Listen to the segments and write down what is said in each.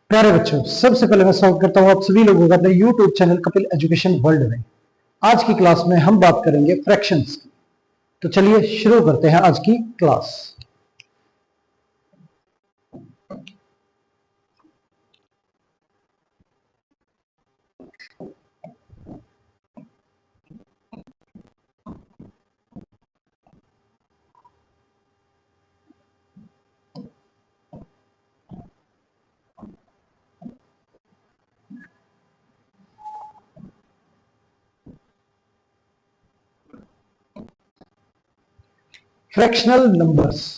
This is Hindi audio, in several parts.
प्यारे बच्चों, सबसे पहले मैं स्वागत करता हूं आप सभी लोगों का अपने YouTube channel Kapil education world में। आज की क्लास में हम बात करेंगे फ्रैक्शंस की। तो चलिए शुरू करते हैं आज की क्लास। Fractional numbers.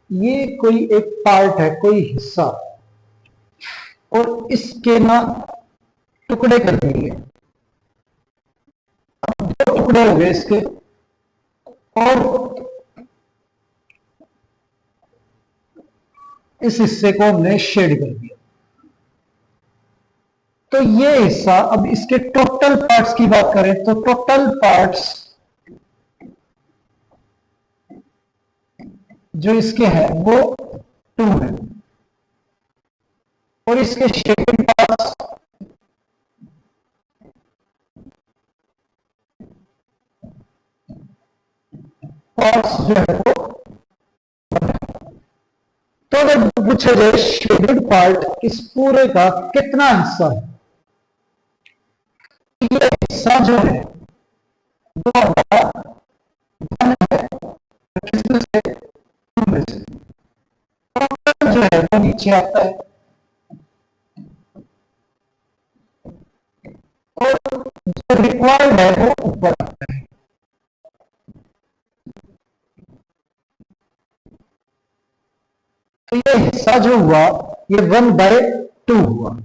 ये कोई एक पार्ट है, कोई हिस्सा, और इसके ना टुकड़े कर दिए। अब दो टुकड़े हो गए इसके, और इस हिस्से को हमने शेड कर दिया। तो ये हिस्सा, अब इसके टोटल पार्ट्स की बात करें तो टोटल पार्ट्स जो इसके हैं वो 2 है, और इसके शेडेड पार्ट्स जो है वो। तो अगर पूछा जाए शेडेड पार्ट इस पूरे का कितना हिस्सा है, ये हिस्सा जो है वो हमारा 1 है, किसमें से? 2 में से। टोटल जो है वो नीचे आता है, और जो रिक्वायर्ड है वो ऊपर आता है। तो ये हिस्सा जो हुआ ये 1/2 हुआ।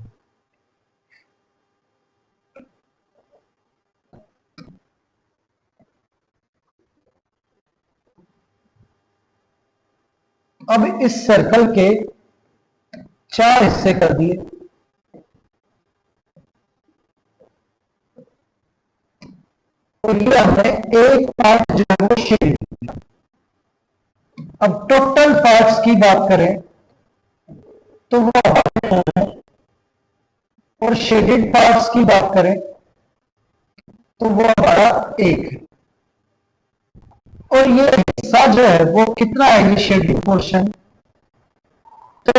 अब इस सर्कल के 4 हिस्से कर दिए, और ये हमने एक पार्ट जो है वो शेड किया। अब टोटल पार्ट्स की बात करें तो वो है, और शेडेड पार्ट्स की बात करें तो वो हमारा 1 है। और ये हिस्सा जो है वो कितना है, ये शेडेड पोर्शन, तो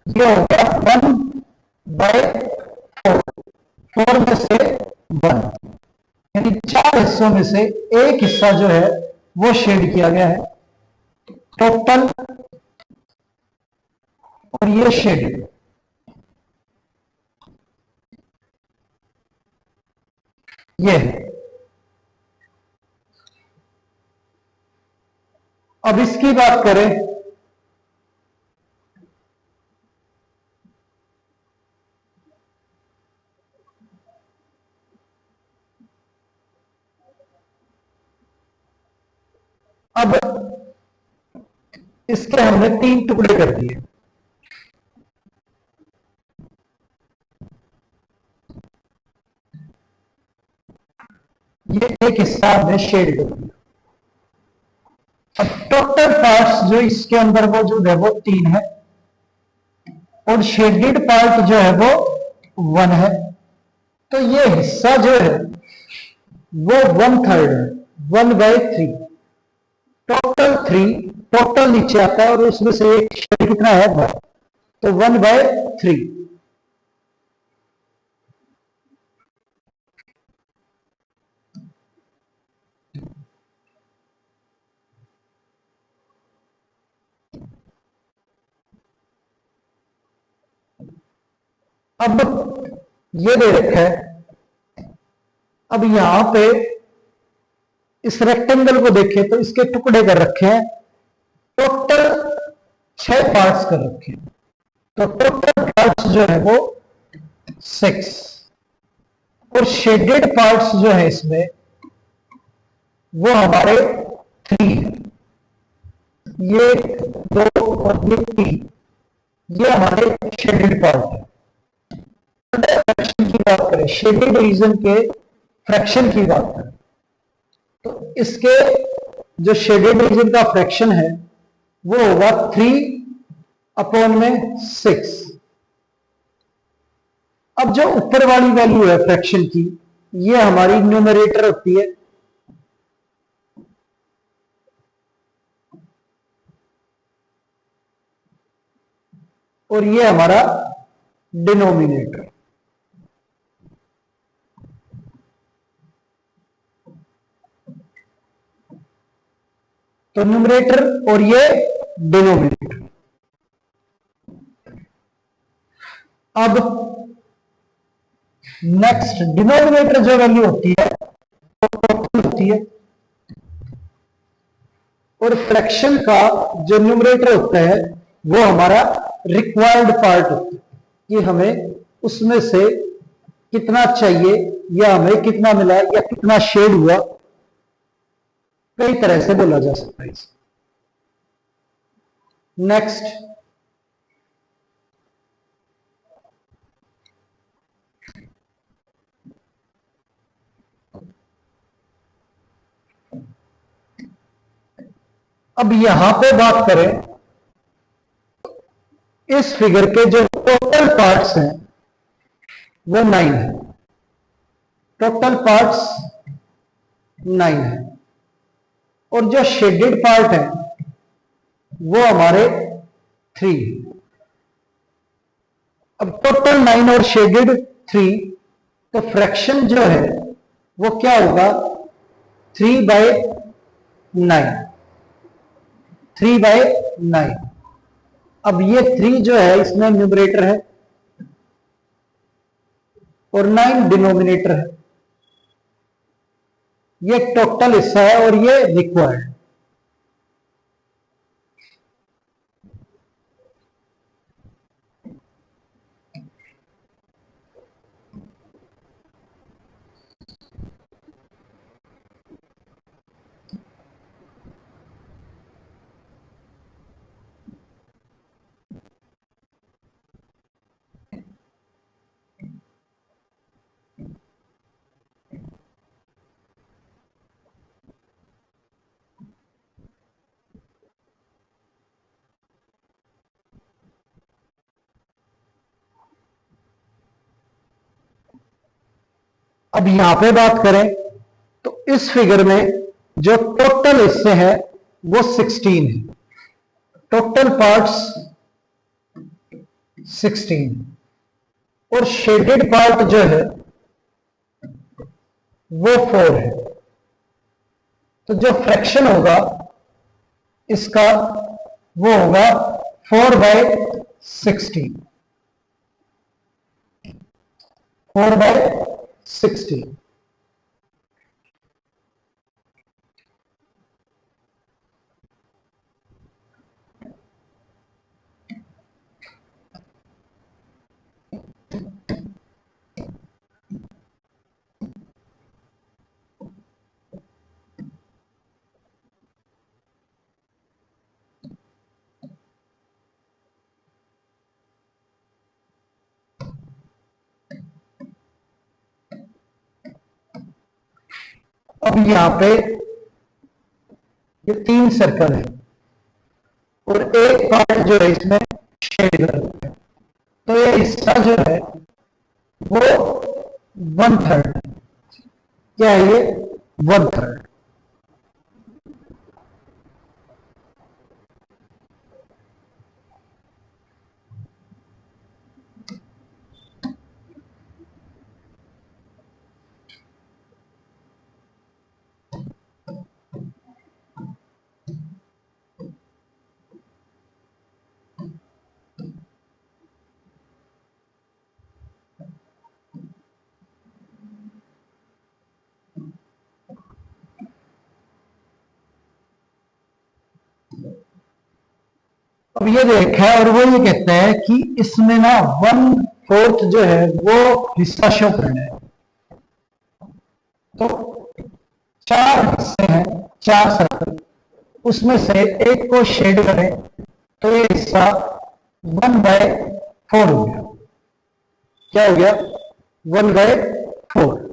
ये हो गया 1/4। 4 में से 1, यानी 4 हिस्सों में से एक हिस्सा जो है वो शेड किया गया है टोटल, और ये शेड ये है। अब इसकी बात करें अब इसके हमने 3 टुकड़े कर दिए। ये एक हिस्सा हमने शेड कर दिया। अब टोटल पार्ट्स जो इसके अंदर मौजूद है वो 3 है, और शेडेड पार्ट जो है वो 1 है। तो ये हिस्सा जो है वो 1/3 है, 1/3। टोटल 3, टोटल नीचे आता है, और उसमें से एक शेड कितना है 1, तो 1/3। अब ये दे रखा है, अब यहां पे इस रेक्टेंगल को देखें तो इसके टुकड़े कर रखे हैं, टोटल 6 पार्ट्स कर रखे हैं। तो टोटल पार्ट्स जो है वो 6 और शेडेड पार्ट्स जो है इसमें वो हमारे 3 है। ये 2 और ये 3, ये हमारे शेडेड पार्ट है। फ्रैक्शन की बात करें, शेडेड रीजन के फ्रैक्शन की बात करें, तो इसके जो शेडेड रीजन का फ्रैक्शन है वो होगा 3/6। अब जो ऊपर वाली वैल्यू है फ्रैक्शन की, ये हमारी न्यूमरेटर होती है, और ये हमारा डिनोमिनेटर। तो न्यूमरेटर और ये डिनोमिनेटर। अब नेक्स्ट, डिनोमिनेटर जो वैल्यू होती है वो टोटल होती है, और फ्रैक्शन का जो न्यूमरेटर होता है वो हमारा रिक्वायर्ड पार्ट होता है, कि हमें उसमें से कितना चाहिए, या हमें कितना मिला, या कितना शेड हुआ, कई तरह से बोला जा सकता है। नेक्स्ट, अब यहां पे बात करें, इस फिगर के जो टोटल पार्ट्स हैं वो 9 है। टोटल पार्ट्स 9 है, और जो शेडेड पार्ट है वो हमारे 3। अब टोटल 9 और शेडेड 3, तो फ्रैक्शन जो है वो क्या होगा, 3/9। 3/9। अब ये 3 जो है इसमें न्यूमरेटर है और 9 डिनोमिनेटर है। ये टोटल हिस्सा है और ये रिक्वायर्ड। अब यहां पे बात करें तो इस फिगर में जो टोटल हिस्से हैं वो 16 है। टोटल पार्ट्स 16 और शेडेड पार्ट जो है वो 4 है। तो जो फ्रैक्शन होगा इसका वो होगा 4/16। 4/16। अब यहां पे ये 3 सर्कल है और एक पार्ट जो है इसमें शेड है, तो ये हिस्सा जो है वो 1/3। क्या है ये? 1/3। अब ये देखा है और वो ये कहता है कि इसमें ना 1 फोर्थ जो है वो हिस्सा शो करना है। तो 4 हिस्से हैं, 4 सर्कल, उसमें से एक को शेड करें तो ये हिस्सा 1/4 हो गया। क्या हो गया? 1/4।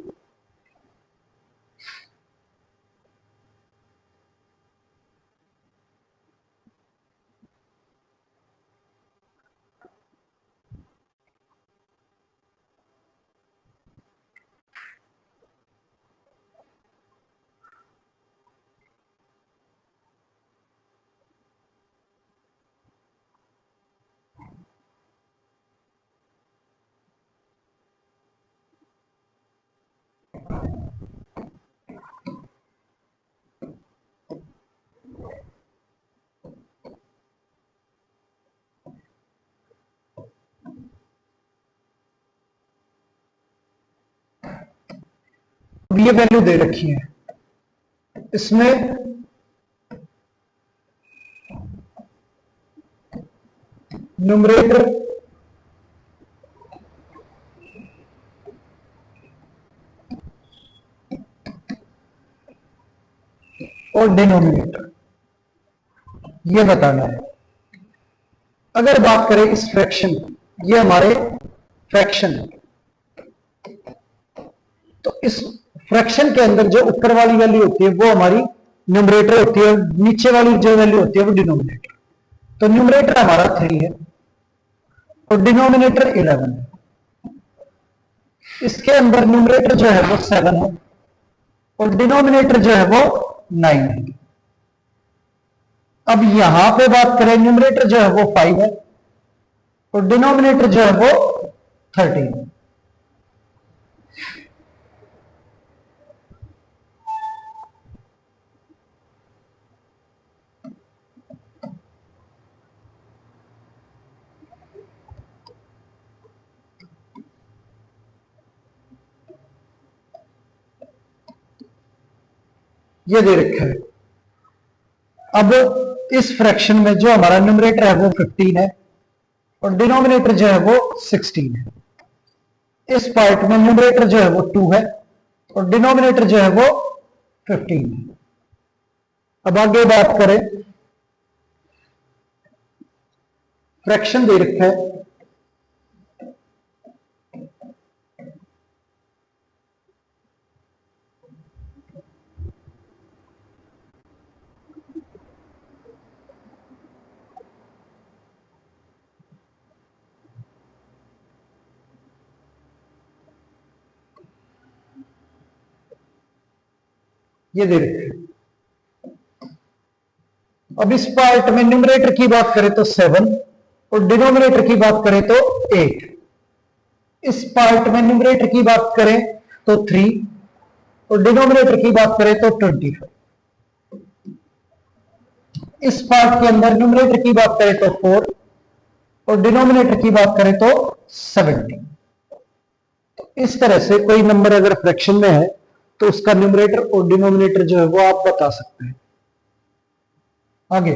अब ये वैल्यू दे रखी है, इसमें न्यूमरेटर और डिनोमिनेटर ये बताना है। अगर बात करें इस फ्रैक्शन, ये हमारे फ्रैक्शन है, तो इस फ्रैक्शन के अंदर जो ऊपर वाली वैल्यू होती है वो हमारी न्यूमरेटर होती है, नीचे वाली जो वैल्यू होती है वो डिनोमिनेटर। तो न्यूमरेटर हमारा 3 है और डिनोमिनेटर 11 है। इसके अंदर न्यूमरेटर जो है वो 7 है और डिनोमिनेटर जो है वो 9 है। अब यहां पे बात करें, न्यूमरेटर जो है वो 5 है और डिनोमिनेटर जो है वो 13 है। ये दे रखा है। अब इस फ्रैक्शन में जो हमारा न्यूमरेटर है वो 15 है और डिनोमिनेटर जो है वो 16 है। इस पार्ट में न्यूमरेटर जो है वो 2 है और डिनोमिनेटर जो है वो 15 है। अब आगे बात करें, फ्रैक्शन दे रखा है, ये दे रखा है। अब इस पार्ट में न्यूमरेटर की बात करें तो 7 और डिनोमिनेटर की बात करें तो 8। इस पार्ट में न्यूमरेटर की बात करें तो 3 और डिनोमिनेटर की बात करें तो 25। इस पार्ट के अंदर न्यूमरेटर की बात करें तो 4 और डिनोमिनेटर की बात करें तो 70। इस तरह से कोई नंबर अगर फ्रैक्शन में है तो उसका न्यूमरेटर और डिनोमिनेटर जो है वो आप बता सकते हैं। आगे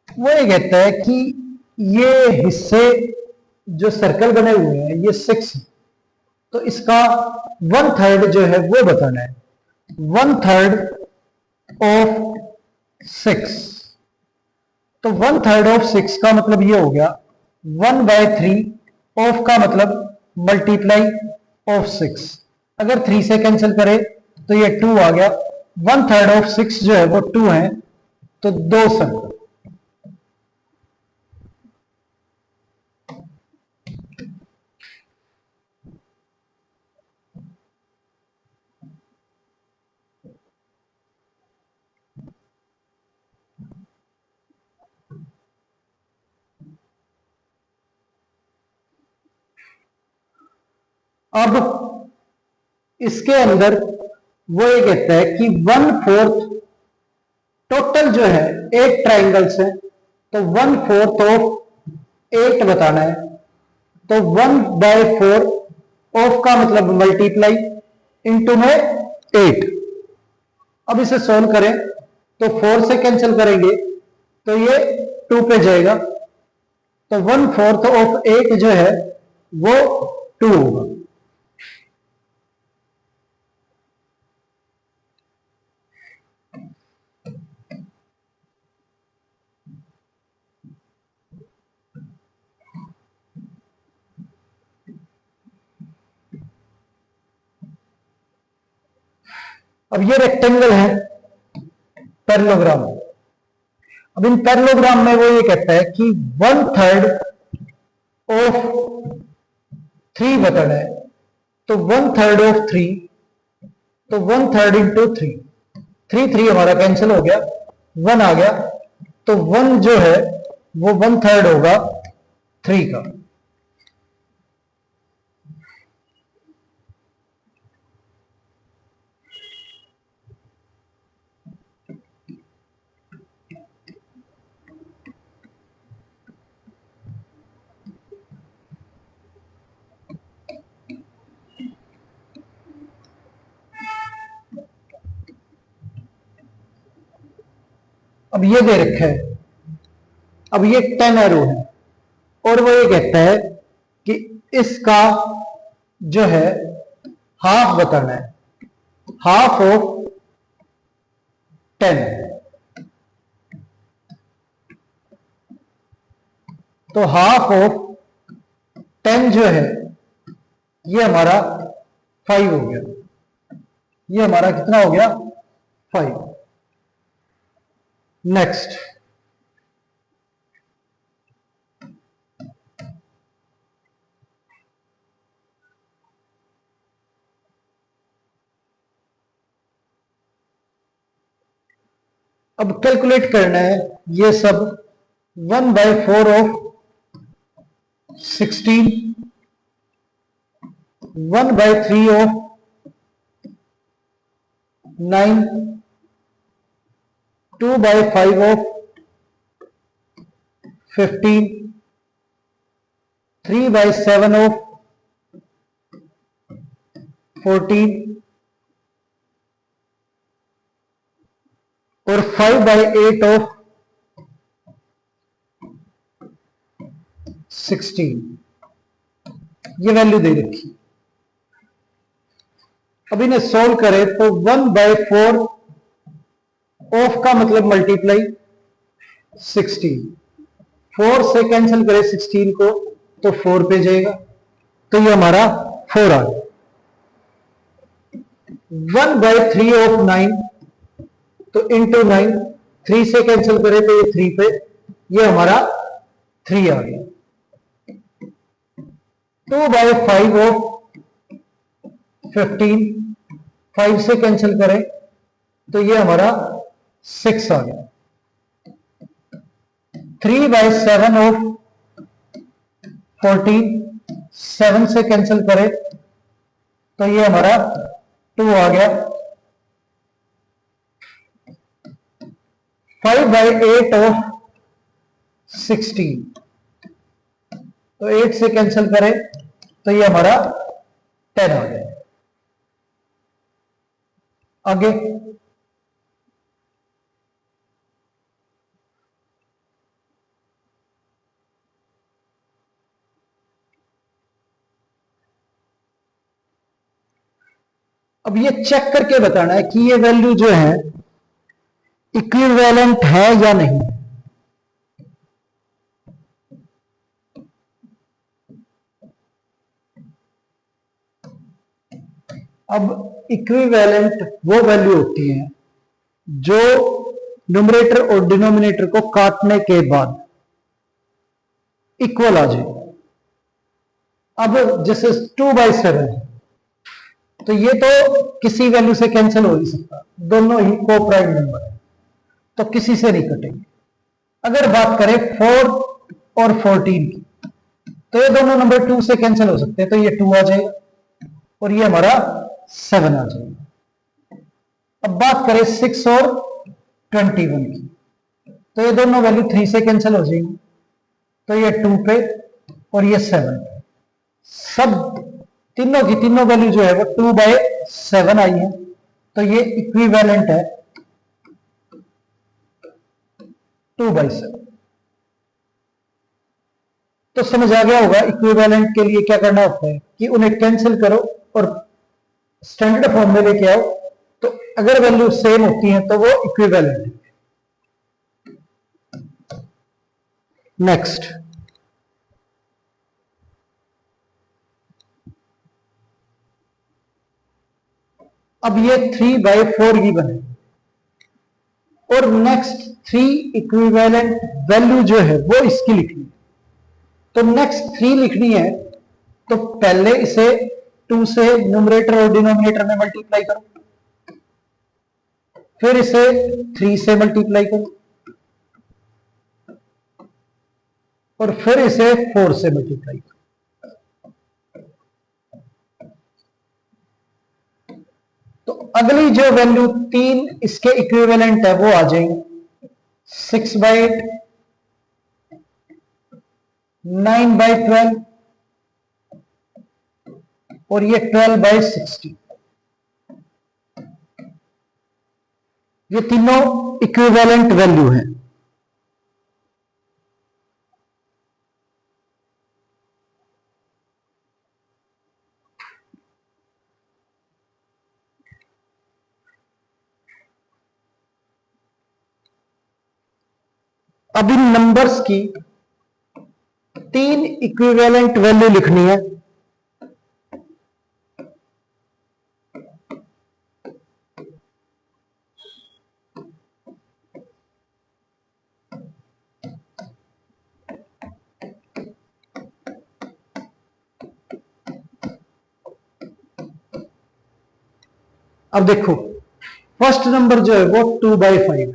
वो ये कहता है कि ये हिस्से जो सर्कल बने हुए हैं ये 6, तो इसका 1/3 जो है वो बताना है। 1/3 ऑफ 6, तो 1/3 ऑफ 6 का मतलब ये हो गया 1/3 ऑफ का मतलब मल्टीप्लाई ऑफ 6। अगर 3 से कैंसिल करें तो ये 2 आ गया। 1/3 ऑफ 6 जो है वो 2 है, तो 2 सर्कल। अब इसके अंदर वो ये कहता है कि 1/4 टोटल जो है 8 ट्राइंगल्स है, तो 1/4 ऑफ 8 बताना है। तो 1/4 ऑफ का मतलब मल्टीप्लाई इंटू में 8। अब इसे सोल्व करें तो 4 से कैंसिल करेंगे तो ये 2 पे जाएगा, तो 1/4 ऑफ 8 जो है वो 2 होगा। अब ये रेक्टेंगल है पैरेललोग्राम। अब इन पैरेललोग्राम में वो ये कहता है कि 1/3 ऑफ 3 बताना है, तो 1/3 ऑफ 3, तो 1/3 इंटू 3, 3 हमारा कैंसिल हो गया, 1 आ गया, तो 1 जो है वो 1/3 होगा 3 का। अब ये दे रखा है, अब ये 10 एरो है, और वो ये कहता है कि इसका जो है हाफ बताना है, हाफ ऑफ 10, तो हाफ ऑफ 10 जो है ये हमारा 5 हो गया, ये हमारा कितना हो गया 5। नेक्स्ट, अब कैलकुलेट करना है ये सब 1/4 ऑफ 16, 1/3 ऑफ 9, 2/5 ऑफ 15, 3/7 ऑफ 14 और 5/8 ऑफ 16, ये वैल्यू दे रखी। अब इन्हें सोल्व करें तो 1/4 ऑफ का मतलब मल्टीप्लाई 16, 4 से कैंसिल करें 16 को तो 4 पे जाएगा, तो ये हमारा 4 आ गया। 1/3 ऑफ 9, तो इंटू 9, 3 से कैंसिल करें तो ये 3 पे, ये हमारा 3 आ गया। 2/5 ऑफ 15, 5 से कैंसिल करें तो ये हमारा 6 आ गया। 3/7 ऑफ 14, 7 से कैंसिल करें तो ये हमारा 2 आ गया। 5/8 ऑफ 16, तो 8 से कैंसिल करें तो ये हमारा 10 आ गया। आगे, अब ये चेक करके बताना है कि ये वैल्यू जो है इक्विवेलेंट है या नहीं। अब इक्विवेलेंट वो वैल्यू होती है जो न्यूमरेटर और डिनोमिनेटर को काटने के बाद इक्वल आ जाए। अब जैसे 2/7, तो ये तो किसी वैल्यू से कैंसिल हो नहीं सकता, दोनों ही को प्राइम नंबर है, तो किसी से नहीं कटेंगे। अगर बात करें 4 और 14 की, तो ये दोनों नंबर 2 से कैंसिल हो सकते हैं, तो ये 2 आ जाएगा और ये हमारा 7 आ जाएगा। अब बात करें 6 और 21 की, तो ये दोनों वैल्यू 3 से कैंसिल हो जाएंगी, तो ये 2 पे और ये 7 पे, सब तीनों की तीनों वैल्यू जो है वो 2/7 आई है, तो ये इक्विवेलेंट है 2/7। तो समझ आ गया होगा इक्विवेलेंट के लिए क्या करना होता है कि उन्हें कैंसिल करो और स्टैंडर्ड फॉर्म में लेके आओ, तो अगर वैल्यू सेम होती है तो वो इक्विवेलेंट है। नेक्स्ट, अब ये 3/4 की बने और नेक्स्ट 3 इक्विवेलेंट वैल्यू जो है वो इसकी लिखनी है। तो नेक्स्ट 3 लिखनी है, तो पहले इसे 2 से न्यूमरेटर और डिनोमिनेटर में मल्टीप्लाई करो, फिर इसे 3 से मल्टीप्लाई करो और फिर इसे 4 से मल्टीप्लाई करो। तो अगली जो वैल्यू 3 इसके इक्विवेलेंट है वो आ जाएंगे 6/8, 9/12 और ये 12/60। ये तीनों इक्विवेलेंट वैल्यू हैं। अब इन नंबर्स की 3 इक्विवेलेंट वैल्यू लिखनी है। अब देखो, फर्स्ट नंबर जो है वो 2/5 है,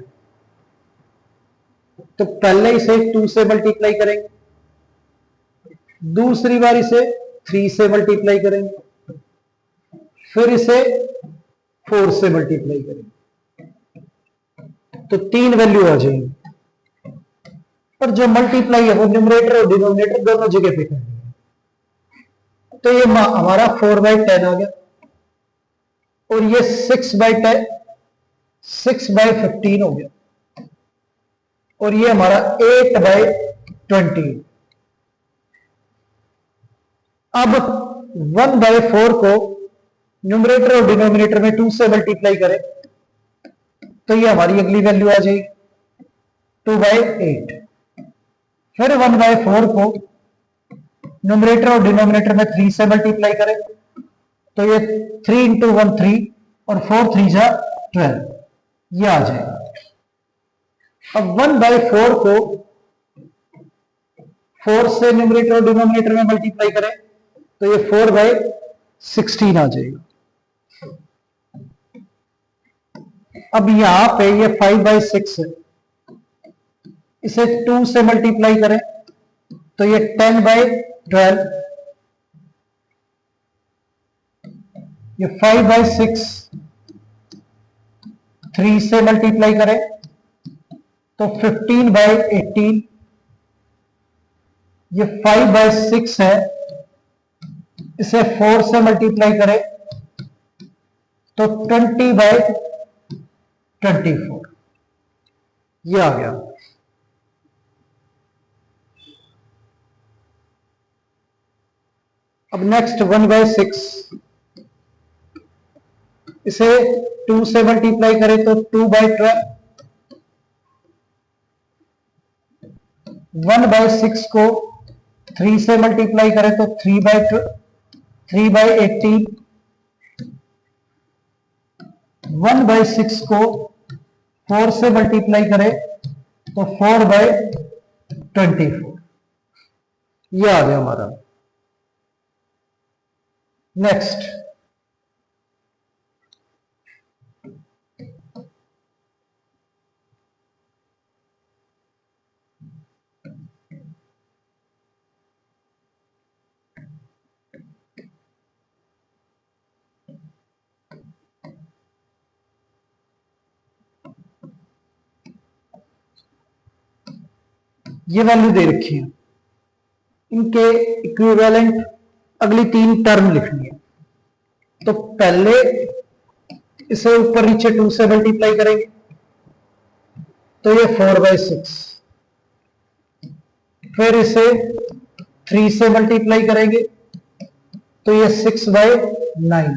तो पहले इसे 2 से मल्टीप्लाई करेंगे, दूसरी बार इसे 3 से मल्टीप्लाई करेंगे, फिर इसे 4 से मल्टीप्लाई करेंगे, तो 3 वैल्यू आ जाएंगी। और जो मल्टीप्लाई है वो न्यूमरेटर और डिनोमिनेटर दोनों जगह पे करनी है, तो ये हमारा 4/10 आ गया और ये 6/10, 6/15 हो गया और ये हमारा 8/20। अब 1/4 को न्यूमरेटर और डिनोमिनेटर में 2 से मल्टीप्लाई करें, तो ये हमारी अगली वैल्यू आ जाएगी 2/8। फिर 1/4 को न्यूमरेटर और डिनोमिनेटर में 3 से मल्टीप्लाई करें, तो ये 3 इंटू 1 3 और 4 3 जा 12, ये आ जाएगा। अब 1/4 को 4 से न्यूमरेटर और डिनोमिनेटर में मल्टीप्लाई करें, तो ये 4/16 आ जाएगा। अब यहां पे ये 5/6 है, इसे 2 से मल्टीप्लाई करें, तो ये 10/12, ये 5/6 3 से मल्टीप्लाई करें तो 15/18, ये 5/6 है, इसे 4 से मल्टीप्लाई करें तो 20/24, ये आ गया। अब नेक्स्ट 1/6, इसे 2 से मल्टीप्लाई करें तो 2/12, 1/6 को 3 से मल्टीप्लाई करें तो 3/18, 1/6 को 4 से मल्टीप्लाई करें तो 4/24, ये आ गया हमारा। नेक्स्ट, ये वैल्यू दे रखी है, इनके इक्विवेलेंट अगली 3 टर्म लिखनी है। तो पहले इसे ऊपर नीचे 2 से मल्टीप्लाई करेंगे तो ये 4/6, फिर इसे 3 से मल्टीप्लाई करेंगे तो ये 6/9,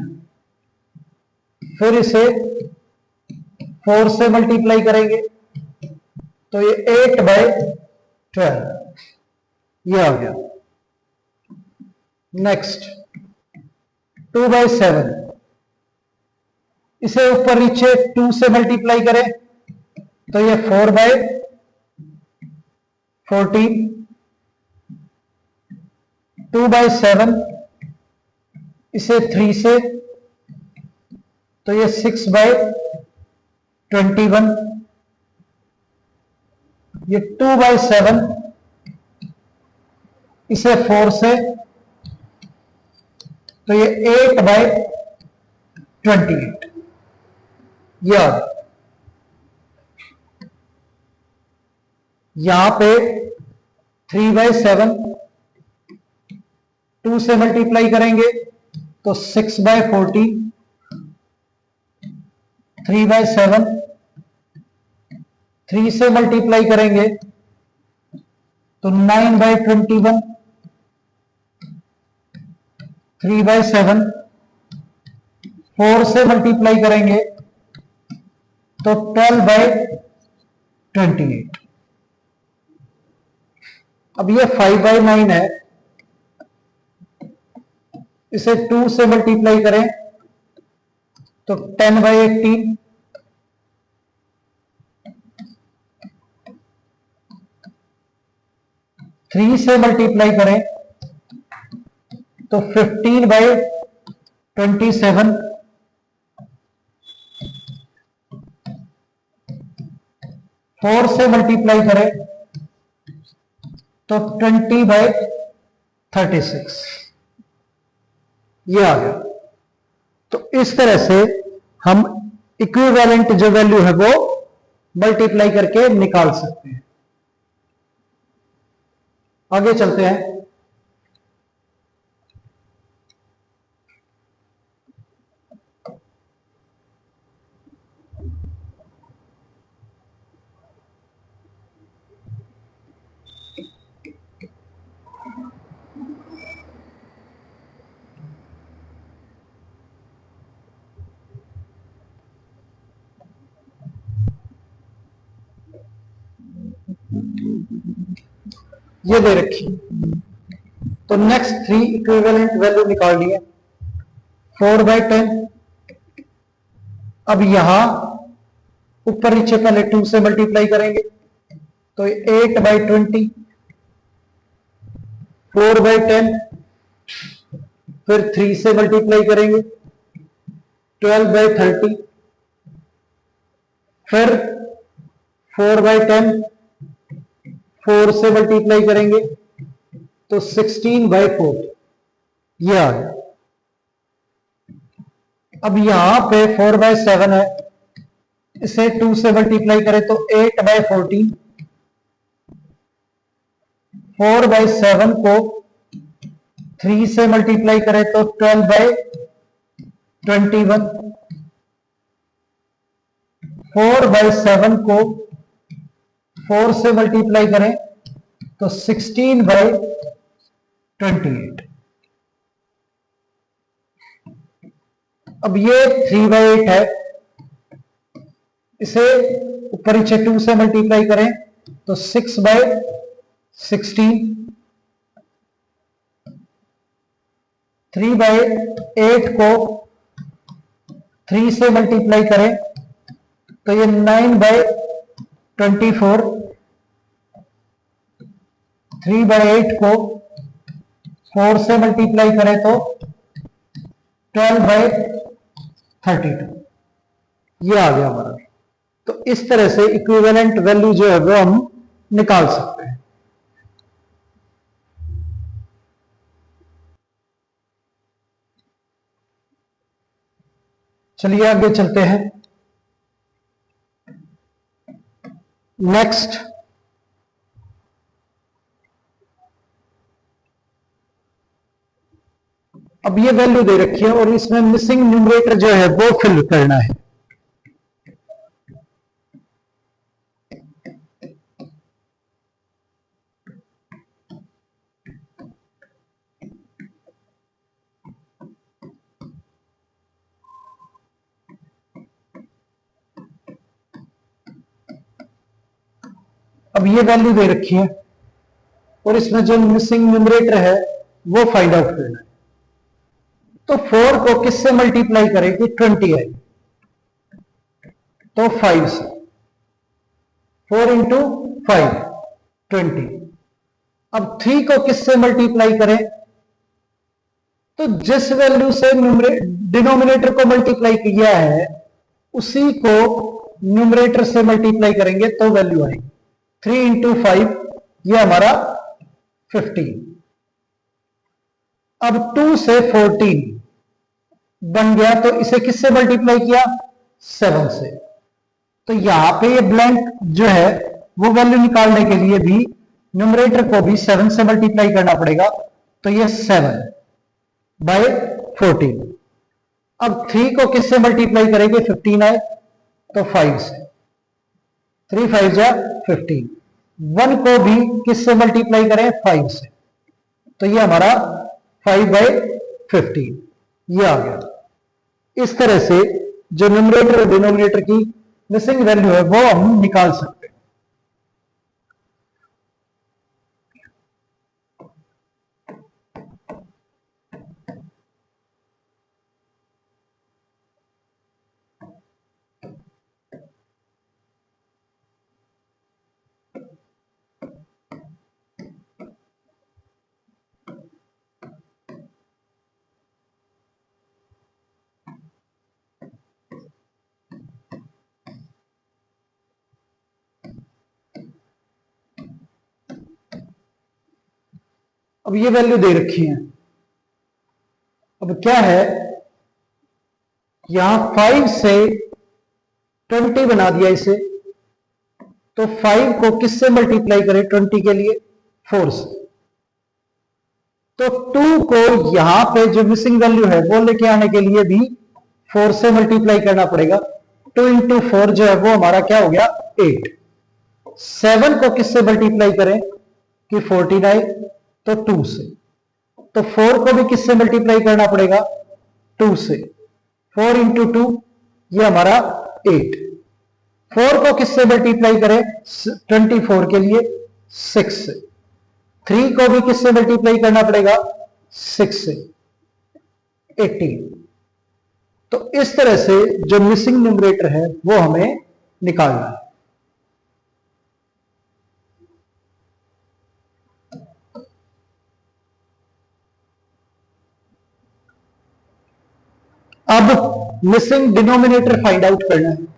फिर इसे 4 से मल्टीप्लाई करेंगे तो ये 8/12, ये आ गया। नेक्स्ट 2/7, इसे ऊपर नीचे 2 से मल्टीप्लाई करें तो ये 4/14, 2/7, इसे 3 से तो ये 6/21, ये 2/7, इसे 4 से तो ये 8/28, याद यहां पे 3/7 2 से मल्टीप्लाई करेंगे तो 6/14, 3/7 3 से मल्टीप्लाई करेंगे तो 9/21, 3/7 4 से मल्टीप्लाई करेंगे तो 12/28। अब ये 5/9 है, इसे 2 से मल्टीप्लाई करें तो 10/18, 3 से मल्टीप्लाई करें तो 15/27, 4 से मल्टीप्लाई करें तो 20/36, ये आ गया। तो इस तरह से हम इक्विवेलेंट जो वैल्यू है वो मल्टीप्लाई करके निकाल सकते हैं। आगे चलते हैं। ये दे रखी, तो नेक्स्ट 3 इक्विवेलेंट वैल्यू निकाल लिए। 4/10, अब यहां ऊपर नीचे पहले 2 से मल्टीप्लाई करेंगे तो 8/20, 4/10, फिर 3 से मल्टीप्लाई करेंगे 12/30, फिर 4/10, 4 से मल्टीप्लाई करेंगे तो 16/4, ये आ गया। अब यहां पे 4/7 है, इसे 2 से मल्टीप्लाई करें तो 8/14, 4/7 को 3 से मल्टीप्लाई करें तो 12/21, 4/7 को 4 से मल्टीप्लाई करें तो 16/28। अब ये 3/8 है, इसे ऊपर नीचे 2 से मल्टीप्लाई करें तो 6/16, 3/8 को 3 से मल्टीप्लाई करें तो ये 9/24, 3/8 को 4 से मल्टीप्लाई करें तो 12/32, ये आ गया हमारा। तो इस तरह से इक्विवेलेंट वैल्यू जो है वो हम निकाल सकते हैं। चलिए आगे चलते हैं। नेक्स्ट अब ये वैल्यू दे रखी है और इसमें मिसिंग न्यूमरेटर जो है वो फिल करना है। अब ये वैल्यू दे रखी है और इसमें जो मिसिंग न्यूमरेटर है वो फाइंड आउट करना है। तो 4 को किससे मल्टीप्लाई करेगी? 20 है तो 5 से। 4 इंटू 5 20। अब 3 को किससे मल्टीप्लाई करें? तो जिस वैल्यू से डिनोमिनेटर को मल्टीप्लाई किया है उसी को न्यूमरेटर से मल्टीप्लाई करेंगे तो वैल्यू आएगी। 3 इंटू 5 ये हमारा 15। अब 2 से 14 बन गया तो इसे किससे मल्टीप्लाई किया? 7 से। तो यहां पे ये ब्लैंक जो है वो वैल्यू निकालने के लिए भी न्यूमरेटर को भी 7 से मल्टीप्लाई करना पड़ेगा। तो ये 7 बाय 14। अब 3 को किससे मल्टीप्लाई करेंगे? 15 आए तो 5 से। 3 5 जा 15। 1 को भी किससे मल्टीप्लाई करें? 5 से। तो ये हमारा 5 बाय 15 ये आ गया। इस तरह से जो न्यूमरेटर और डिनोमिनेटर की मिसिंग वैल्यू है वो हम निकाल सकते हैं। अब ये वैल्यू दे रखी है। अब क्या है, यहां 5 से 20 बना दिया इसे। तो 5 को किससे मल्टीप्लाई करें 20 के लिए? 4 से। तो 2 को यहां पे जो मिसिंग वैल्यू है वो लेके आने के लिए भी 4 से मल्टीप्लाई करना पड़ेगा। 2 इंटू 4 जो है वो हमारा क्या हो गया? 8। 7 को किससे मल्टीप्लाई करें कि 14 आए? तो 2 से। तो 4 को भी किससे मल्टीप्लाई करना पड़ेगा? 2 से। 4 इंटू 2 ये हमारा 8। 4 को किससे मल्टीप्लाई करें 24 के लिए? 6 से। 3 को भी किससे मल्टीप्लाई करना पड़ेगा? 6 से। 18। तो इस तरह से जो मिसिंग न्यूमरेटर है वो हमें निकालना है। अब मिसिंग डिनोमिनेटर फाइंड आउट करना है।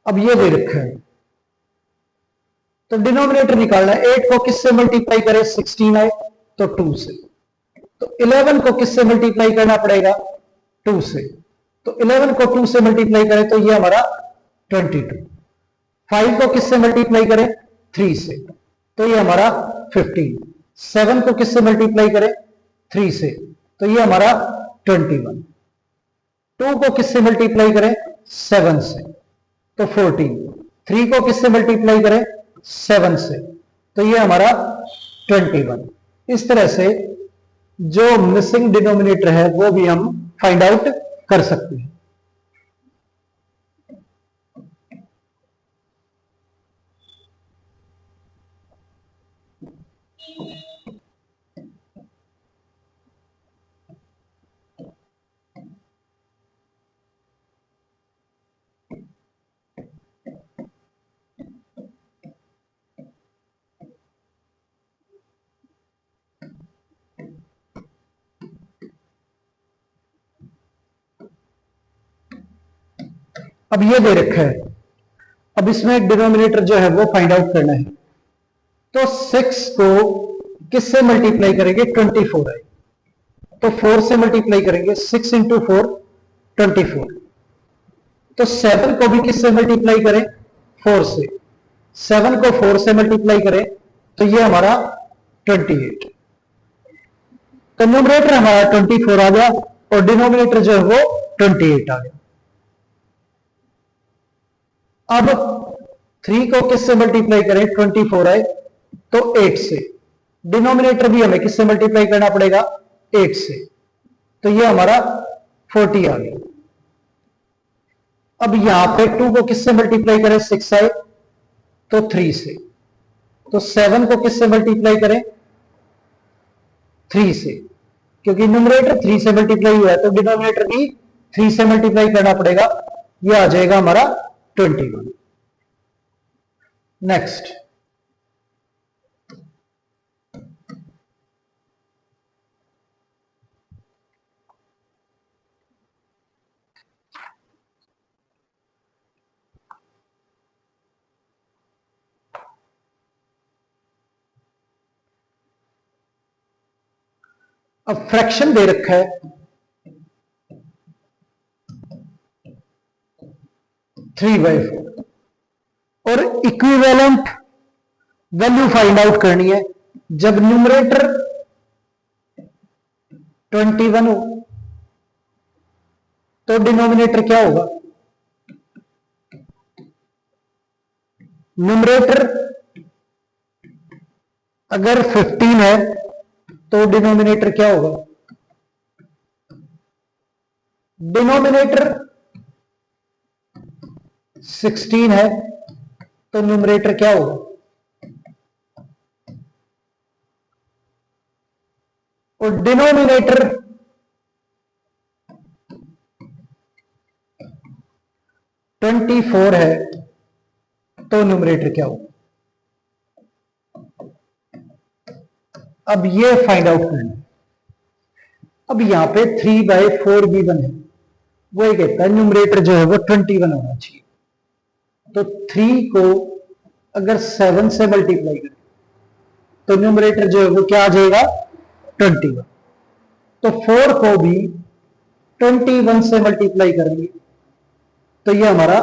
अब ये दे रखा है तो डिनोमिनेटर निकालना है। 8 को किससे मल्टीप्लाई करें? 16 आए तो 2 से। तो 11 को किससे मल्टीप्लाई करना पड़ेगा? 2 से। तो 11 को 2 से मल्टीप्लाई करें तो ये हमारा 22। 5 को किससे मल्टीप्लाई करें? 3 से। तो ये हमारा 15। 7 को किससे मल्टीप्लाई करें? 3 से। तो ये हमारा 21। 2 को किससे मल्टीप्लाई करें? 7 से। तो 14। 3 को किससे मल्टीप्लाई करें? 7 से। तो ये हमारा 21। इस तरह से जो मिसिंग डिनोमिनेटर है वो भी हम फाइंड आउट कर सकते हैं। अब ये दे रखा है, अब इसमें डिनोमिनेटर जो है वो फाइंड आउट करना है। तो 6 को किससे मल्टीप्लाई करेंगे? 24 है, तो 4 से मल्टीप्लाई करेंगे, 6 इंटू 4 24। तो 7 को भी किससे मल्टीप्लाई करें? 4 से। 7 को 4 से मल्टीप्लाई करें तो ये हमारा 28। तो न्यूमरेटर हमारा 24 आ गया और डिनोमिनेटर जो है वो 28 आ गया। अब 3 को किससे मल्टीप्लाई करें? 24 आए तो 8 से। डिनोमिनेटर भी हमें किससे मल्टीप्लाई करना पड़ेगा? 8 से। तो ये हमारा 40 आ गया। अब यहां पे 2 को किससे मल्टीप्लाई करें? 6 आए तो 3 से। तो 7 को किससे मल्टीप्लाई करें? 3 से, क्योंकि न्यूमरेटर 3 से मल्टीप्लाई हुआ है तो डिनोमिनेटर भी 3 से मल्टीप्लाई करना पड़ेगा। यह आ जाएगा हमारा 21। नेक्स्ट, अब फ्रैक्शन दे रखा है 3/4 और इक्विवेलेंट वैल्यू फाइंड आउट करनी है। जब न्यूमरेटर 21 हो तो डिनोमिनेटर क्या होगा? न्यूमरेटर अगर 15 है तो डिनोमिनेटर क्या होगा? डिनोमिनेटर 16 है तो न्यूमरेटर क्या होगा? और डिनोमिनेटर 24 है तो न्यूमरेटर क्या होगा? अब ये फाइंड आउट करना है। अब यहां पे 3/4 गिवन है, वो ये कहता है न्यूमरेटर जो है वो 21 होना चाहिए। तो 3 को अगर 7 से मल्टीप्लाई करें तो न्यूमरेटर जो है वो क्या आ जाएगा? 21। तो 4 को भी 21 से मल्टीप्लाई करेंगे तो ये हमारा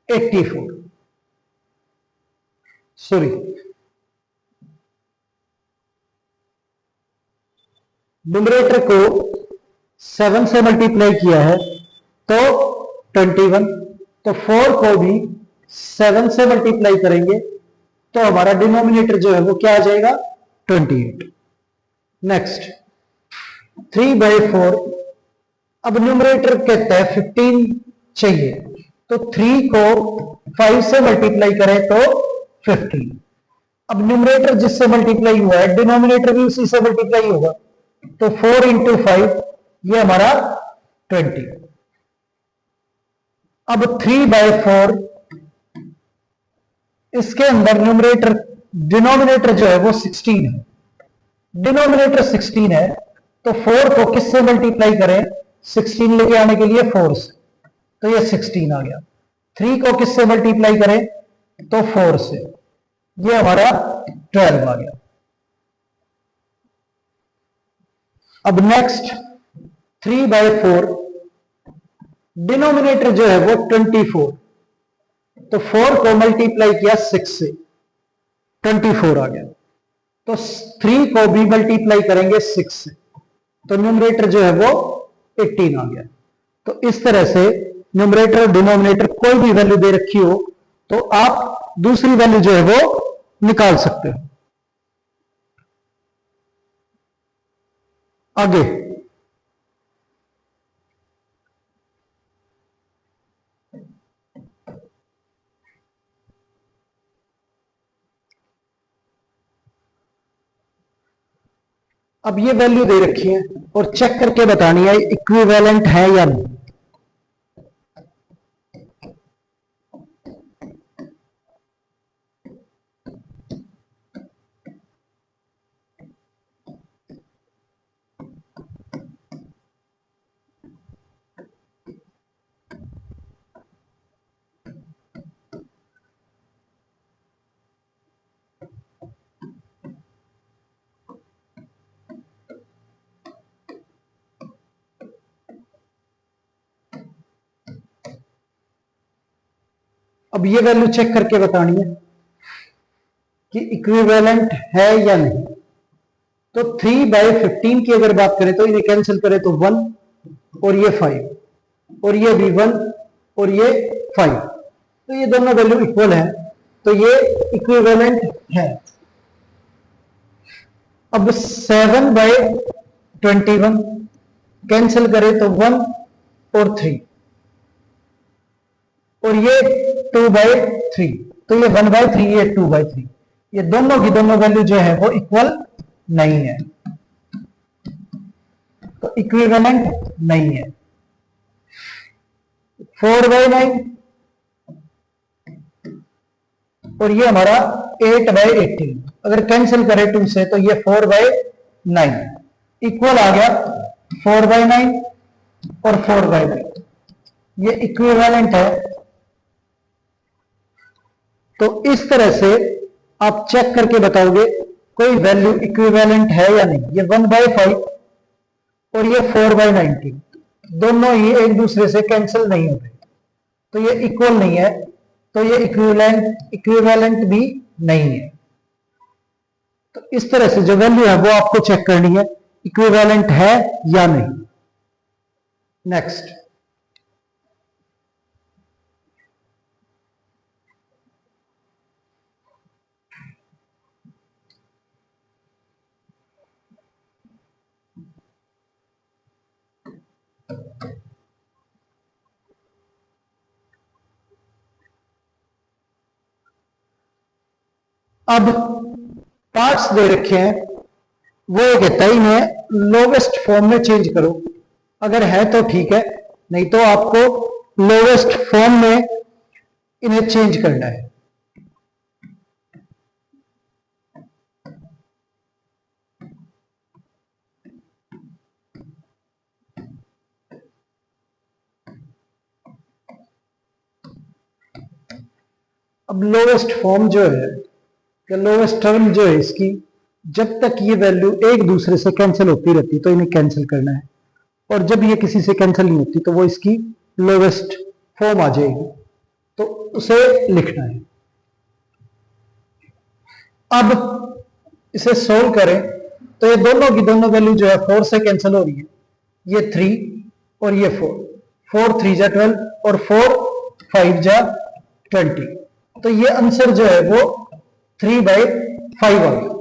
84, सॉरी, न्यूमरेटर को 7 से मल्टीप्लाई किया है तो 21। तो 4 को भी 7 से मल्टीप्लाई करेंगे तो हमारा डिनोमिनेटर जो है वो क्या आ जाएगा? 28। नेक्स्ट, 3/4। अब न्यूमरेटर कहता है 15 चाहिए, तो 3 को 5 से मल्टीप्लाई करें तो 15। अब न्यूमरेटर जिससे मल्टीप्लाई हुआ है डिनोमिनेटर भी उसी से मल्टीप्लाई होगा, तो 4 इंटू 5 ये हमारा 20। अब 3/4 इसके अंदर न्यूमरेटर, डिनोमिनेटर जो है वो 16 है, डिनोमिनेटर 16 है तो 4 को किससे मल्टीप्लाई करें? 16 लेके आने के लिए 4 से, तो ये 16 आ गया। 3 को किससे मल्टीप्लाई करें? तो 4 से, ये हमारा 12 आ गया। अब नेक्स्ट, 3/4 डिनोमिनेटर जो है वो 24, तो 4 को मल्टीप्लाई किया 6 से, 24 आ गया। तो 3 को भी मल्टीप्लाई करेंगे 6 से, तो न्यूमरेटर जो है वो 18 आ गया। तो इस तरह से न्यूमरेटर और डिनोमिनेटर कोई भी वैल्यू दे रखी हो तो आप दूसरी वैल्यू जो है वो निकाल सकते हो। आगे, अब ये वैल्यू दे रखी है और चेक करके बतानी है इक्विवेलेंट है या नहीं। अब ये वैल्यू चेक करके बतानी है कि इक्विवेलेंट है या नहीं। तो 3/15 की अगर बात करें तो इन्हें कैंसिल करें तो 1 और ये 5 और ये भी 1 और ये 5, तो ये दोनों वैल्यू इक्वल है, तो ये इक्विवेलेंट है। अब 7/21 कैंसिल करें तो 1 और 3 और ये 2/3, तो ये 1/3 ये 2/3, ये दोनों की दोनों वैल्यू जो है वो इक्वल नहीं है, तो इक्विवेलेंट नहीं है। 4/9 और ये हमारा 8/18, अगर कैंसिल करें 2 से तो ये 4/9 इक्वल आ गया 4/9 और 4/9, ये इक्विवेलेंट है। तो इस तरह से आप चेक करके बताओगे कोई वैल्यू इक्विवेलेंट है या नहीं। ये 1/5 और ये 4/19 दोनों ही एक दूसरे से कैंसिल नहीं हो रहे, तो ये इक्वल नहीं है, तो ये इक्विवेलेंट भी नहीं है। तो इस तरह से जो वैल्यू है वो आपको चेक करनी है इक्विवेलेंट है या नहीं। नेक्स्ट, अब पार्ट्स दे रखे हैं, वो कहता है इन्हें लोवेस्ट फॉर्म में चेंज करो। अगर है तो ठीक है, नहीं तो आपको लोवेस्ट फॉर्म में इन्हें चेंज करना है। अब लोवेस्ट फॉर्म जो है या लोवेस्ट टर्म जो है इसकी, जब तक ये वैल्यू एक दूसरे से कैंसिल होती रहती तो इन्हें कैंसिल करना है, और जब ये किसी से कैंसिल नहीं होती तो वो इसकी लोवेस्ट फॉर्म आ जाएगी, तो उसे लिखना है। अब इसे सोल्व करें तो ये दोनों की दोनों वैल्यू जो है 4 से कैंसिल हो रही है, ये 3 और ये 4, 4 3 जा 12 और 4 5 जा 20, तो ये आंसर जो है वो 3/5 आ गया।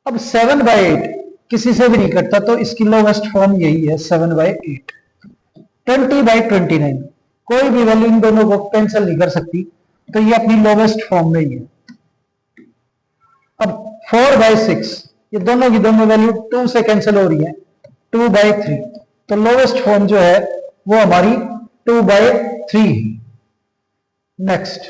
अब 7/8 किसी से भी नहीं कटता, तो इसकी लोवेस्ट फॉर्म यही है 7/8। 20/29 कोई भी वैल्यू इन दोनों को कैंसिल नहीं कर सकती, तो ये अपनी लोवेस्ट फॉर्म में ही है। अब 4/6 ये दोनों की दोनों वैल्यू 2 से कैंसिल हो रही है, 2/3, तो लोवेस्ट फॉर्म जो है वो हमारी 2/3 है। नेक्स्ट,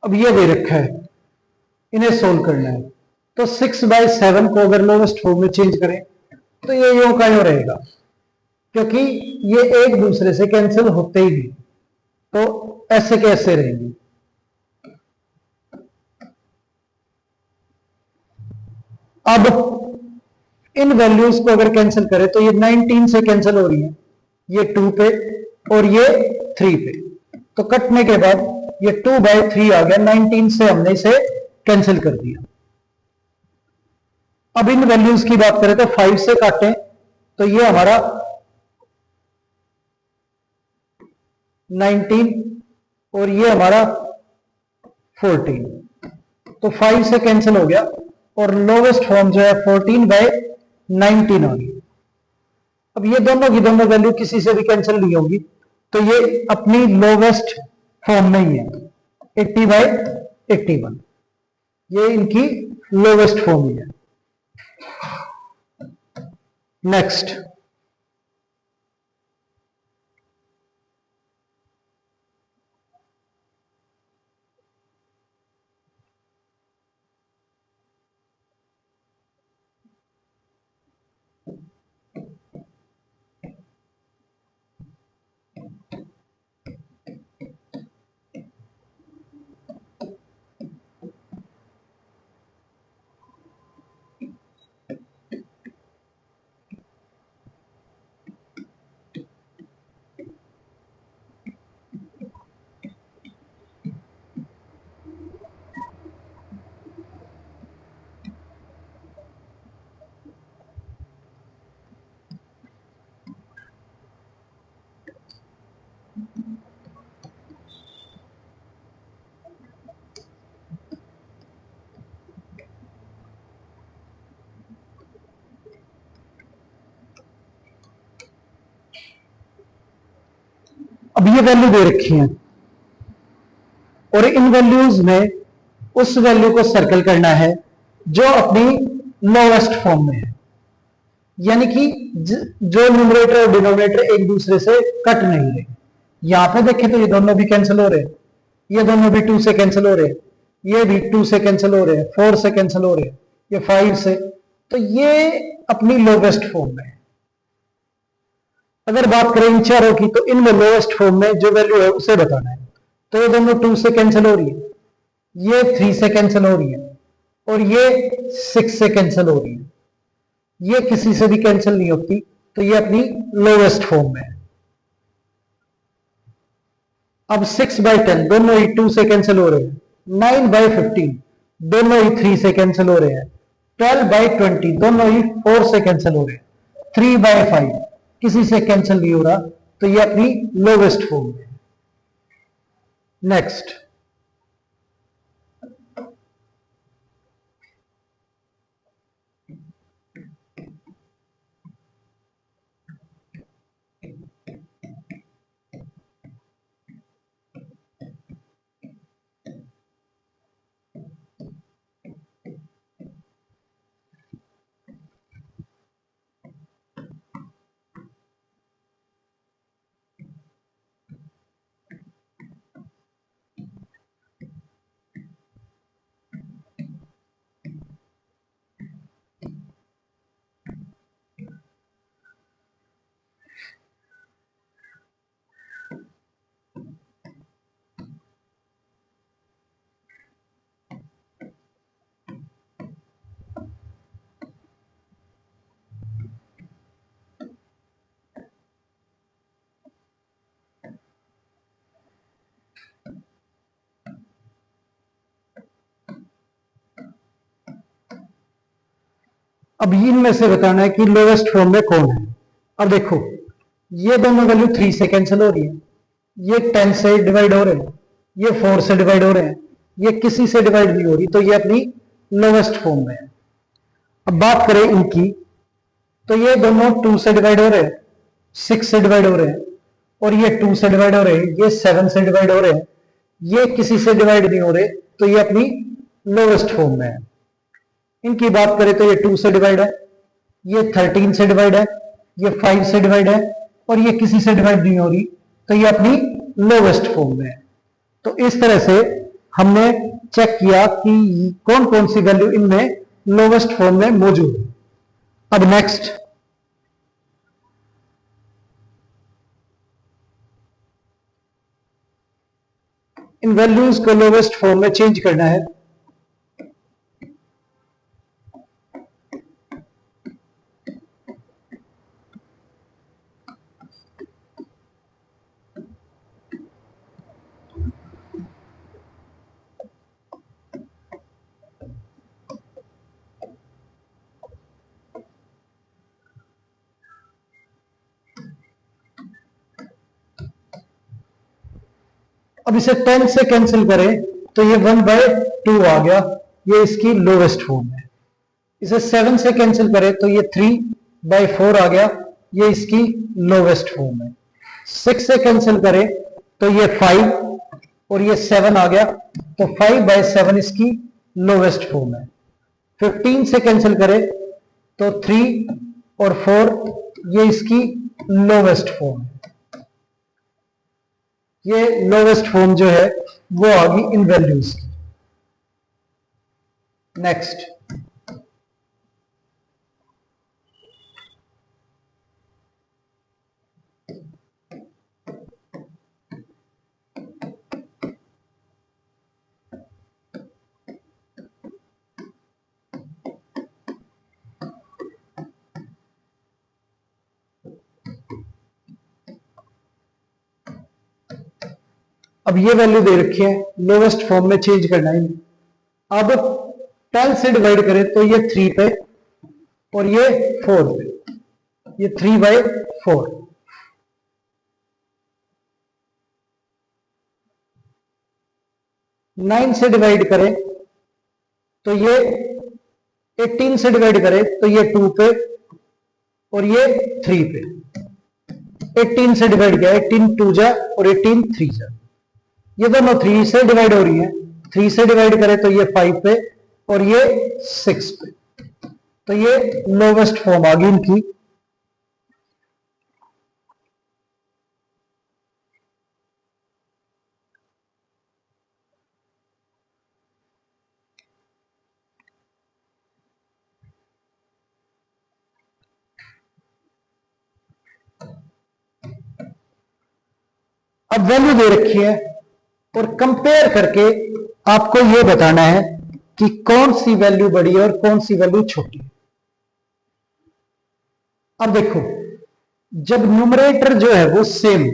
अब ये दे रखा है, इन्हें सोल्व करना है। तो 6/7 को अगर लोवेस्ट फॉर्म में चेंज करें तो ये यूं का यूं रहेगा, क्योंकि ये एक दूसरे से कैंसिल होते ही नहीं, तो ऐसे कैसे रहेंगे। अब इन वैल्यूज को अगर कैंसिल करें तो ये 19 से कैंसिल हो रही है, ये 2 पे और ये 3 पे, तो कटने के बाद ये 2/3 आ गया, 19 से हमने इसे कैंसिल कर दिया। अब इन वैल्यूज की बात करें तो 5 से काटें तो ये हमारा 19 और ये हमारा 14, तो 5 से कैंसिल हो गया और लोवेस्ट फॉर्म जो है 14/19 आ गई। अब ये दोनों की दोनों वैल्यू किसी से भी कैंसिल नहीं होगी, तो ये अपनी लोवेस्ट फॉर्म में ही है, 80/81, ये इनकी लोवेस्ट फॉर्म ही है। नेक्स्ट, अब ये वैल्यू दे रखी है और इन वैल्यूज में उस वैल्यू को सर्कल करना है जो अपनी लोवेस्ट फॉर्म में है, यानी कि जो न्यूमरेटर और डिनोमिनेटर एक दूसरे से कट नहीं रहे। यहां पे देखें तो ये दोनों भी कैंसिल हो रहे हैं, ये दोनों भी 2 से कैंसिल हो रहे हैं, ये भी 2 से कैंसिल हो रहे हैं, 4 से कैंसिल हो रहे हैं, ये 5 से, तो ये अपनी लोवेस्ट फॉर्म में है। अगर बात करें इन चारों की तो इनमें लोवेस्ट फॉर्म में जो वैल्यू है उसे बताना है। तो ये दोनों 2 से कैंसिल हो रही है, ये 3 से कैंसिल हो रही है और ये 6 से कैंसिल हो रही है, ये किसी से भी कैंसिल नहीं होती, तो ये अपनी लोवेस्ट फॉर्म में है। अब 6/10 दोनों ही 2 से कैंसिल हो रहे हैं, 9/15 दोनों ही 3 से कैंसिल हो रहे हैं, 12/20 दोनों ही 4 से कैंसिल हो रहे हैं, 3/5 किसी से कैंसिल नहीं हो रहा, तो ये अपनी लोवेस्ट फॉर्म है। नेक्स्ट, अब इनमें से बताना है कि लोवेस्ट फॉर्म में कौन है। अब देखो, ये दोनों वैल्यू 3 से कैंसिल हो रही है, ये 10 से डिवाइड हो रहे हैं, ये 4 से डिवाइड हो रहे हैं, ये किसी से डिवाइड नहीं हो रही, तो ये अपनी लोवेस्ट फॉर्म में है। अब बात करें इनकी, तो ये दोनों 2 से डिवाइड हो रहे हैं, 6 से डिवाइड हो रहे हैं, और ये 2 से डिवाइड हो रहे हैं, ये 7 से डिवाइड हो रहे हैं, ये किसी से डिवाइड नहीं हो रहे, तो ये अपनी लोवेस्ट फॉर्म में है। इनकी बात करें तो ये 2 से डिवाइड है, ये 13 से डिवाइड है, ये 5 से डिवाइड है, और ये किसी से डिवाइड नहीं हो रही, तो ये अपनी लोवेस्ट फॉर्म में है। तो इस तरह से हमने चेक किया कि कौन कौन सी वैल्यू इनमें लोवेस्ट फॉर्म में मौजूद है। अब नेक्स्ट, इन वैल्यूज को लोवेस्ट फॉर्म में चेंज करना है। अब इसे 10 से कैंसिल करें तो ये 1/2 आ गया, ये इसकी लोवेस्ट फॉर्म है। इसे 7 से कैंसिल करें तो ये 3/4 आ गया, ये इसकी लोवेस्ट फॉर्म है। 6 से कैंसिल करें तो ये 5 और ये 7 आ गया, तो 5/7 इसकी लोवेस्ट फॉर्म है। 15 से कैंसिल करें तो 3 और 4 ये इसकी लोवेस्ट फॉर्म है। ये लोवेस्ट फॉर्म जो है वो आ गई इन वैल्यूज की। नेक्स्ट, अब ये वैल्यू दे रखी है, लोवेस्ट फॉर्म में चेंज करना है। अब 10 से डिवाइड करें तो ये 3 पे और ये 4 पे, ये 3/4। 9 से डिवाइड करें तो ये 18 से डिवाइड करें तो ये 2 पे और ये 3 पे। 18 से डिवाइड किया, 18 2 जा और 18 3 जा, ये दोनों 3 से डिवाइड हो रही है। 3 से डिवाइड करें तो ये 5 पे और ये 6 पे। तो ये लोवेस्ट फॉर्म आ गई इनकी। अब वैल्यू दे रखी है और कंपेयर करके आपको यह बताना है कि कौन सी वैल्यू बड़ी है और कौन सी वैल्यू छोटी है। अब देखो, जब न्यूमरेटर जो है वो सेम,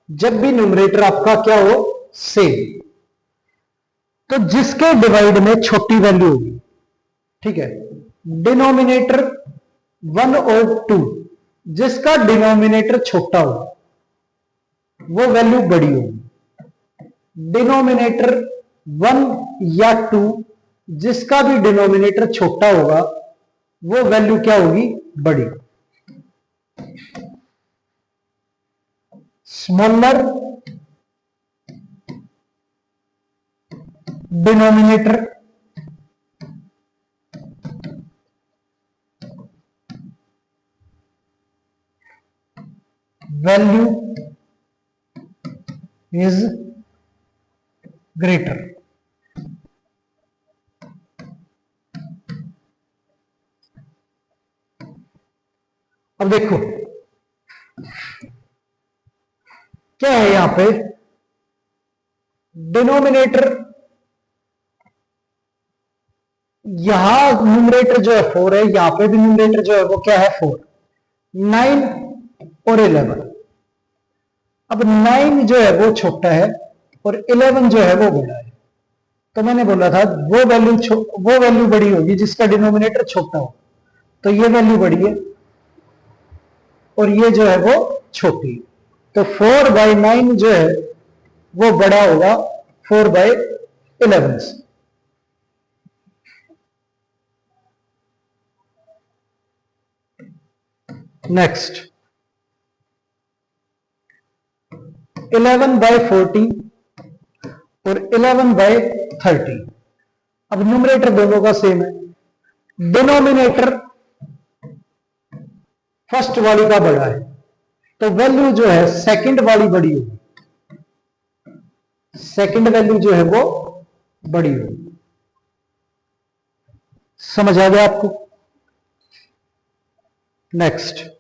जब भी न्यूमरेटर आपका क्या हो, सेम, तो जिसके डिवाइड में छोटी वैल्यू होगी, ठीक है, डिनोमिनेटर 1 और 2, जिसका डिनोमिनेटर छोटा हो वो वैल्यू बड़ी होगी। डिनोमिनेटर 1 या 2 जिसका भी डिनोमिनेटर छोटा होगा वो वैल्यू क्या होगी, बड़ी। Smaller denominator value is greater. अब देखो क्या है यहां पे, डिनोमिनेटर, यहां न्यूमरेटर जो है 4 है, यहां पे भी न्यूमरेटर जो है वो क्या है, 4, 9 और 11। अब 9 जो है वो छोटा है और 11 जो है वो बड़ा है। तो मैंने बोला था वो वैल्यू बड़ी होगी जिसका डिनोमिनेटर छोटा हो, तो ये वैल्यू बड़ी है और ये जो है वो छोटी है। तो 4/9 जो है वो बड़ा होगा 4/11 से। नेक्स्ट 11/40 और 11/30। अब न्यूमरेटर दोनों का सेम है, डिनोमिनेटर फर्स्ट वाली का बड़ा है, तो वैल्यू जो है सेकंड वाली बड़ी होगी, सेकंड वैल्यू जो है वो बड़ी होगी। समझ आ गया आपको? नेक्स्ट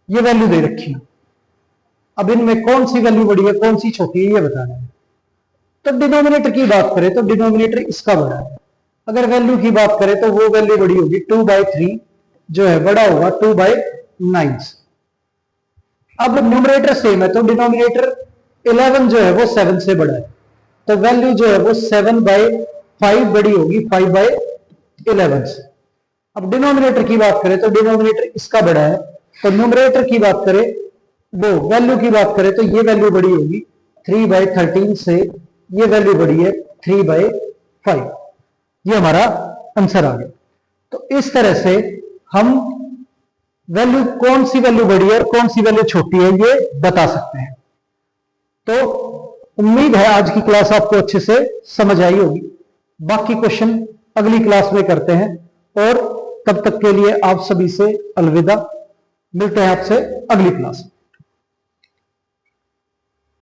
ये वैल्यू दे रखी है। अब इनमें कौन सी वैल्यू बड़ी है कौन सी छोटी है ये बताना है। तो डिनोमिनेटर की बात करें तो डिनोमिनेटर इसका बड़ा है। अगर वैल्यू की बात करें तो वो वैल्यू बड़ी होगी 2/3 जो है बड़ा होगा 2/9 से। अब न्यूमरेटर सेम है तो डिनोमिनेटर 11 जो है वो 7 से बड़ा है, तो वैल्यू जो है वो 7/5 बड़ी होगी 5/11 से। अब डिनोमिनेटर की बात करें तो डिनोमिनेटर इसका बड़ा है, तो न्यूमरेटर की बात करें वो वैल्यू की बात करें तो ये वैल्यू बड़ी होगी 3/13 से, ये वैल्यू बड़ी है 3/5। ये हमारा आंसर आ गया। तो इस तरह से हम वैल्यू, कौन सी वैल्यू बड़ी है और कौन सी वैल्यू छोटी है ये बता सकते हैं। तो उम्मीद है आज की क्लास आपको अच्छे से समझ आई होगी। बाकी क्वेश्चन अगली क्लास में करते हैं और तब तक के लिए आप सभी से अलविदा। मिलते हैं आपसे अगली क्लास में।